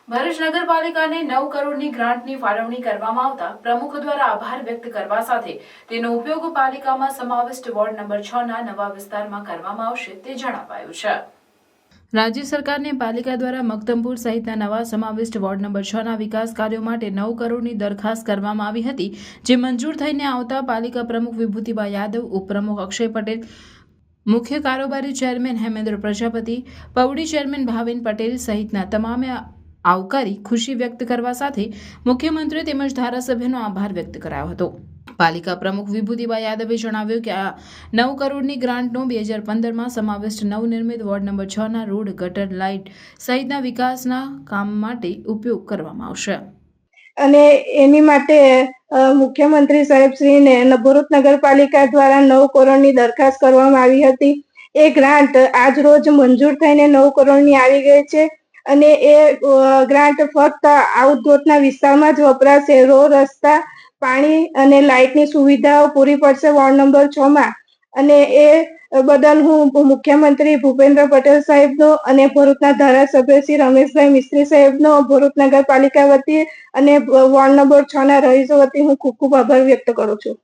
ભરૂચ નગરપાલિકાને 9 કરોડની ગ્રાન્ટની ફાળવણી કરવામાં આવતા પ્રમુખ દ્વારા આભાર વ્યક્ત કરવા સાથે તેનો ઉપયોગ પાલિકામાં સમાવિષ્ટ વોર્ડ નંબર 6 ના નવા વિસ્તારમાં કરવામાં આવશે તે જણાવાયું છે। રાજ્ય સરકારને પાલિકા દ્વારા મક્તમપુર સહિતના નવા સમાવિષ્ટ વોર્ડ નંબર 6 ના વિકાસ કાર્યો માટે 9 કરોડની દરખાસ્ત કરવામાં આવી હતી, જે મંજૂર થઈને આવતા પાલિકા પ્રમુખ વિભૂતિબા યાદવ, ઉપપ્રમુખ અક્ષય પટેલ, મુખ્ય કારોબારી ચેરમેન હેમેન્દ્ર પ્રજાપતિ, પવડી ચેરમેન ભાવિન પટેલ સહિતના તમામે આવકારી ખુશી વ્યક્ત કરવા સાથે મુખ્યમંત્રી તેમજ ધારાસભ્યનો આભાર વ્યક્ત કરાયો હતો। પાલિકા પ્રમુખ વિભૂતિબા યાદવે જણાવ્યું કે આ 9 કરોડની ગ્રાન્ટનો 2015માં સમાવિષ્ટ નવનિર્મિત વોર્ડ નંબર 6 ના રોડ, ગટર, લાઇટ સહિતના વિકાસના કામ માટે ઉપયોગ કરવામાં આવશે અને એની માટે મુખ્યમંત્રી સાહેબશ્રીને ભરૂચ નગરપાલિકા દ્વારા 9 કરોડની દરખાસ્ત કરવામાં આવી હતી। એ ગ્રાન્ટ આજ રોજ મંજૂર થઈને 9 કરોડની આવી ગઈ છે અને એ ગ્રાન્ટ ફક્ત આઉટડોરના વિસ્તારમાં જ વપરાશે। રોડ, રસ્તા, પાણી અને લાઇટની સુવિધાઓ પૂરી પડશે વોર્ડ નંબર 6 માં અને એ બદલ હું મુખ્યમંત્રી ભૂપેન્દ્ર પટેલ સાહેબનો અને ભરૂચના ધારાસભ્ય શ્રી રમેશભાઈ મિસ્ત્રી સાહેબનો ભરૂચ નગરપાલિકા વતી અને વોર્ડ નંબર 6 ના રહીશો વતી હું ખૂબ ખૂબ આભાર વ્યક્ત કરું છું।